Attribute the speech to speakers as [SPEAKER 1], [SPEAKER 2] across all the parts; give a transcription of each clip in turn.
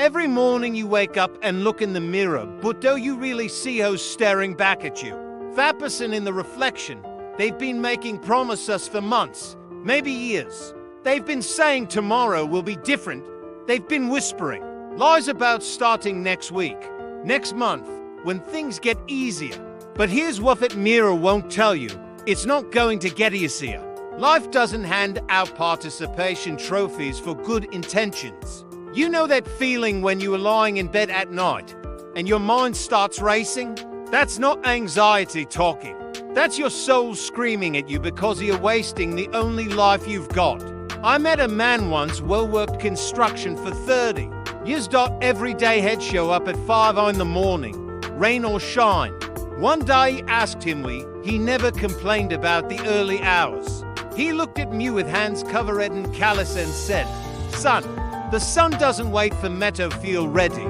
[SPEAKER 1] Every morning you wake up and look in the mirror, but do you really see who's staring back at you? That person in the reflection, they've been making promises for months, maybe years. They've been saying tomorrow will be different. They've been whispering lies about starting next week, next month, when things get easier. But here's what that mirror won't tell you. It's not going to get easier. Life doesn't hand out participation trophies for good intentions. You know that feeling when you are lying in bed at night and your mind starts racing? That's not anxiety talking. That's your soul screaming at you because you're wasting the only life you've got. I met a man once, well-worked construction for 30 years. Every day he'd show up at 5 in the morning, rain or shine. One day I asked him why he never complained about the early hours. He looked at me with hands covered in callus and said, "Son, the sun doesn't wait for me to feel ready.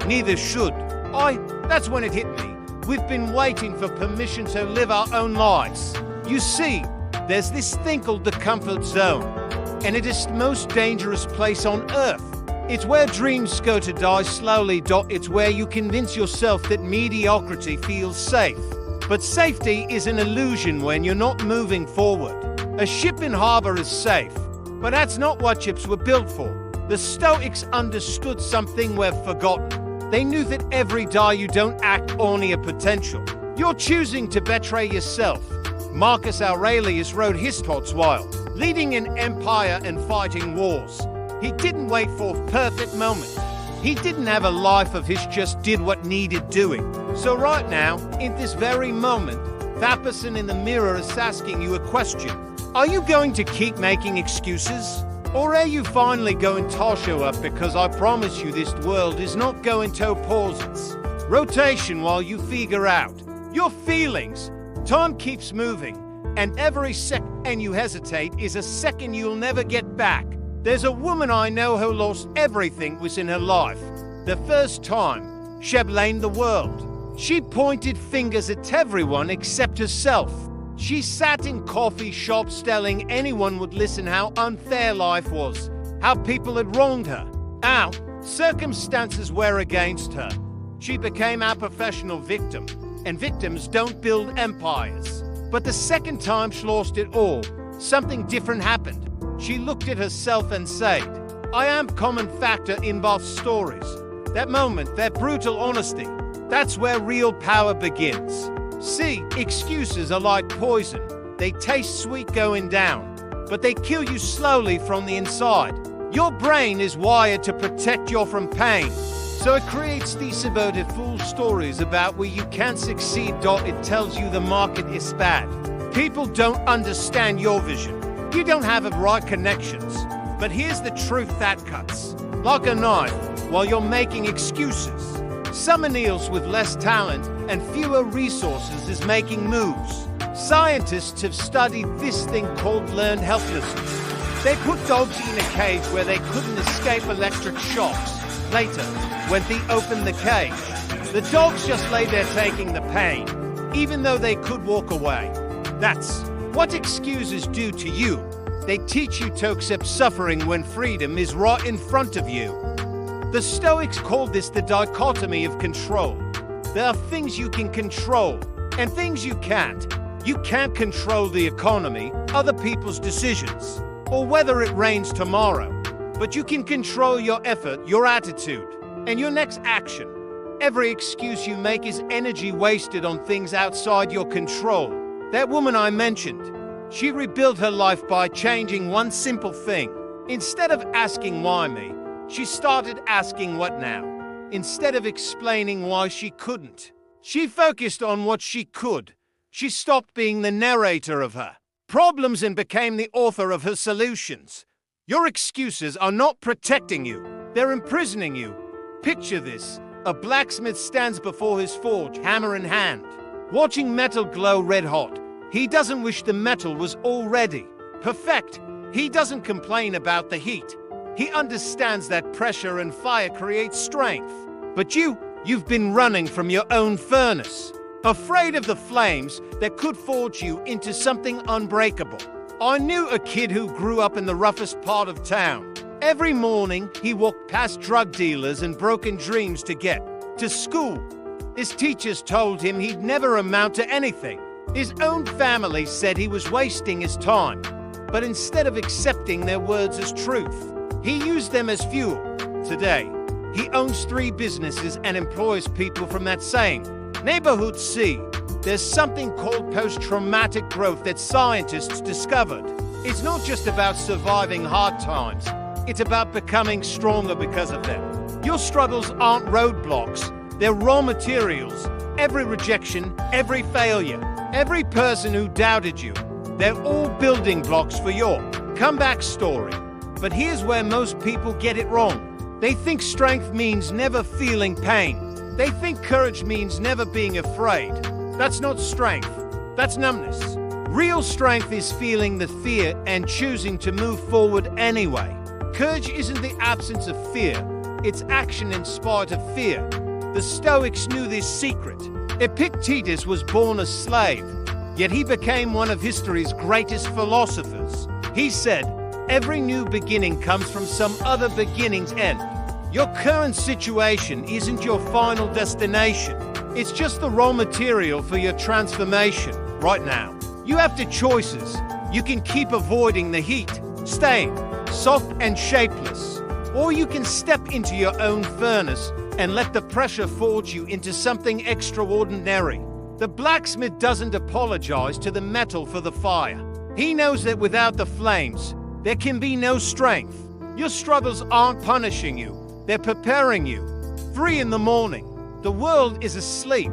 [SPEAKER 1] Neither should I." That's when it hit me. We've been waiting for permission to live our own lives. You see, there's this thing called the comfort zone, and it is the most dangerous place on earth. It's where dreams go to die slowly. It's where you convince yourself that mediocrity feels safe. But safety is an illusion when you're not moving forward. A ship in harbor is safe, but that's not what ships were built for. The Stoics understood something we've forgotten. They knew that every day you don't act on your potential, you're choosing to betray yourself. Marcus Aurelius wrote his thoughts while leading an empire and fighting wars. He didn't wait for a perfect moment. He didn't have a life of his, just did what needed doing. So right now, in this very moment, that person in the mirror is asking you a question. Are you going to keep making excuses? Or are you finally going to show up? Because I promise you this world is not going to pause its rotation while you figure out your feelings. Time keeps moving, and every second you hesitate is a second you'll never get back. There's a woman I know who lost everything was in her life. The first time she blamed the world. She pointed fingers at everyone except herself. She sat in coffee shops telling anyone would listen how unfair life was, how people had wronged her, how circumstances were against her. She became a professional victim, and victims don't build empires. But the second time she lost it all, something different happened. She looked at herself and said, "I am common factor in both stories." That moment, that brutal honesty, that's where real power begins. See, excuses are like poison. They taste sweet going down, but they kill you slowly from the inside. Your brain is wired to protect you from pain, so it creates these subverted fool stories about where you can't succeed. It tells you the market is bad. People don't understand your vision. You don't have the right connections. But here's the truth that cuts like a knife while you're making excuses. Someone else with less talent and fewer resources is making moves. Scientists have studied this thing called learned helplessness. They put dogs in a cage where they couldn't escape electric shocks. Later, when they opened the cage, the dogs just lay there taking the pain, even though they could walk away. That's what excuses do to you. They teach you to accept suffering when freedom is right in front of you. The Stoics called this the dichotomy of control. There are things you can control and things you can't. You can't control the economy, other people's decisions, or whether it rains tomorrow. But you can control your effort, your attitude, and your next action. Every excuse you make is energy wasted on things outside your control. That woman I mentioned, she rebuilt her life by changing one simple thing. Instead of asking why me, she started asking what now. Instead of explaining why she couldn't, she focused on what she could. She stopped being the narrator of her problems and became the author of her solutions. Your excuses are not protecting you, they're imprisoning you. Picture this: a blacksmith stands before his forge, hammer in hand, watching metal glow red hot. He doesn't wish the metal was already perfect. He doesn't complain about the heat. He understands that pressure and fire create strength. But you've been running from your own furnace, afraid of the flames that could forge you into something unbreakable. I knew a kid who grew up in the roughest part of town. Every morning, he walked past drug dealers and broken dreams to get to school. His teachers told him he'd never amount to anything. His own family said he was wasting his time. But instead of accepting their words as truth, he used them as fuel. Today, he owns 3 businesses and employs people from that same neighborhood. See, there's something called post-traumatic growth that scientists discovered. It's not just about surviving hard times. It's about becoming stronger because of them. Your struggles aren't roadblocks. They're raw materials. Every rejection, every failure, every person who doubted you, they're all building blocks for your comeback story. But here's where most people get it wrong. They think strength means never feeling pain. They think courage means never being afraid. That's not strength. That's numbness. Real strength is feeling the fear and choosing to move forward anyway. Courage isn't the absence of fear. It's action in spite of fear. The Stoics knew this secret. Epictetus was born a slave, yet he became one of history's greatest philosophers. He said, "Every new beginning comes from some other beginning's end." Your current situation isn't your final destination. It's just the raw material for your transformation right now. You have 2 choices. You can keep avoiding the heat, staying soft and shapeless, or you can step into your own furnace and let the pressure forge you into something extraordinary. The blacksmith doesn't apologize to the metal for the fire. He knows that without the flames, there can be no strength. Your struggles aren't punishing you. They're preparing you. 3 in the morning. The world is asleep,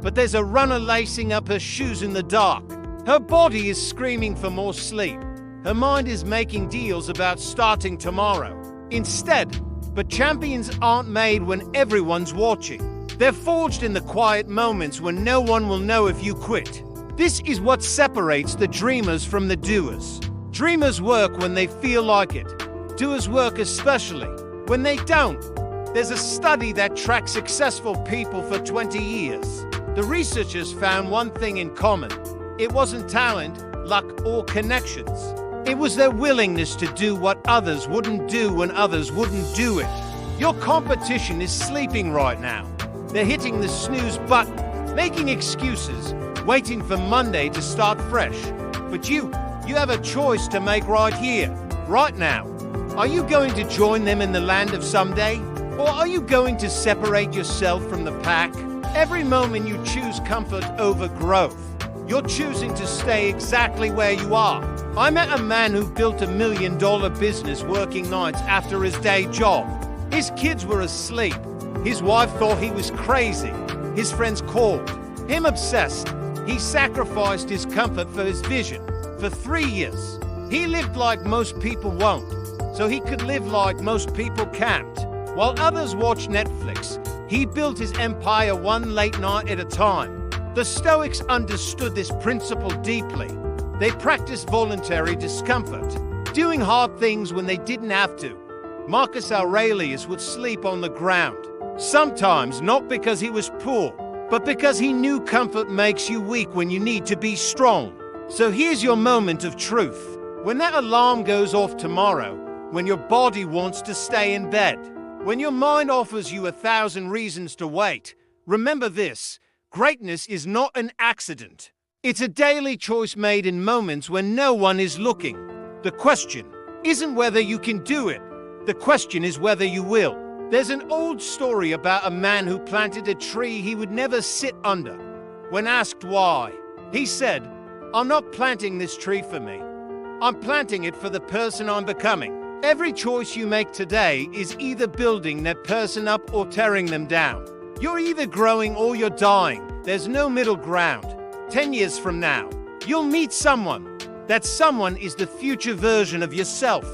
[SPEAKER 1] but there's a runner lacing up her shoes in the dark. Her body is screaming for more sleep. Her mind is making deals about starting tomorrow. But champions aren't made when everyone's watching. They're forged in the quiet moments when no one will know if you quit. This is what separates the dreamers from the doers. Dreamers work when they feel like it. Doers work especially when they don't. There's a study that tracked successful people for 20 years. The researchers found one thing in common. It wasn't talent, luck, or connections. It was their willingness to do what others wouldn't do when others wouldn't do it. Your competition is sleeping right now. They're hitting the snooze button, making excuses, waiting for Monday to start fresh. But you have a choice to make right here, right now. Are you going to join them in the land of someday? Or are you going to separate yourself from the pack? Every moment you choose comfort over growth, you're choosing to stay exactly where you are. I met a man who built $1 million business working nights after his day job. His kids were asleep. His wife thought he was crazy. His friends called him obsessed. He sacrificed his comfort for his vision. For 3 years, he lived like most people won't, so he could live like most people can't. While others watched Netflix, he built his empire one late night at a time. The Stoics understood this principle deeply. They practiced voluntary discomfort, doing hard things when they didn't have to. Marcus Aurelius would sleep on the ground, sometimes not because he was poor, but because he knew comfort makes you weak when you need to be strong. So here's your moment of truth. When that alarm goes off tomorrow, when your body wants to stay in bed, when your mind offers you 1,000 reasons to wait, remember this: greatness is not an accident. It's a daily choice made in moments when no one is looking. The question isn't whether you can do it. The question is whether you will. There's an old story about a man who planted a tree he would never sit under. When asked why, he said, "I'm not planting this tree for me. I'm planting it for the person I'm becoming." Every choice you make today is either building that person up or tearing them down. You're either growing or you're dying. There's no middle ground. 10 years from now, you'll meet someone. That someone is the future version of yourself.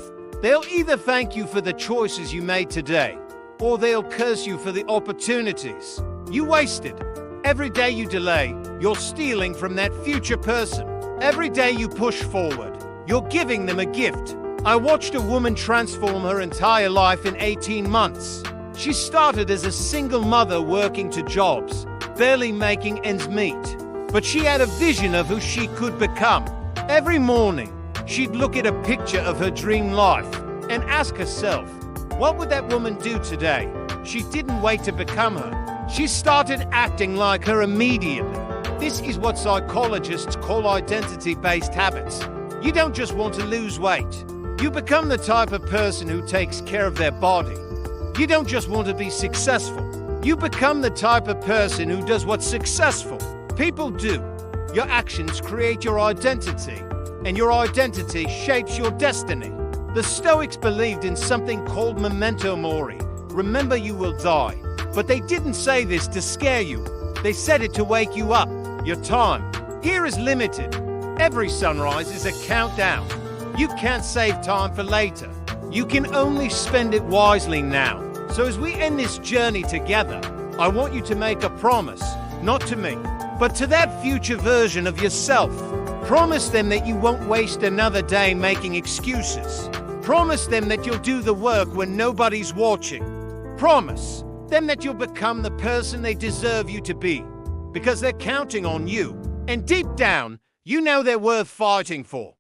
[SPEAKER 1] They'll either thank you for the choices you made today, or they'll curse you for the opportunities you wasted. Every day you delay, you're stealing from that future person. Every day you push forward, you're giving them a gift. I watched a woman transform her entire life in 18 months. She started as a single mother working 2 jobs, barely making ends meet. But she had a vision of who she could become. Every morning, she'd look at a picture of her dream life, and ask herself, what would that woman do today? She didn't wait to become her. She started acting like her immediately. This is what psychologists call identity-based habits. You don't just want to lose weight. You become the type of person who takes care of their body. You don't just want to be successful. You become the type of person who does what successful people do. Your actions create your identity, and your identity shapes your destiny. The Stoics believed in something called memento mori. Remember, you will die. But they didn't say this to scare you. They said it to wake you up. Your time here is limited. Every sunrise is a countdown. You can't save time for later. You can only spend it wisely now. So as we end this journey together, I want you to make a promise, not to me, but to that future version of yourself. Promise them that you won't waste another day making excuses. Promise them that you'll do the work when nobody's watching. Promise them that you'll become the person they deserve you to be, because they're counting on you. And deep down, you know they're worth fighting for.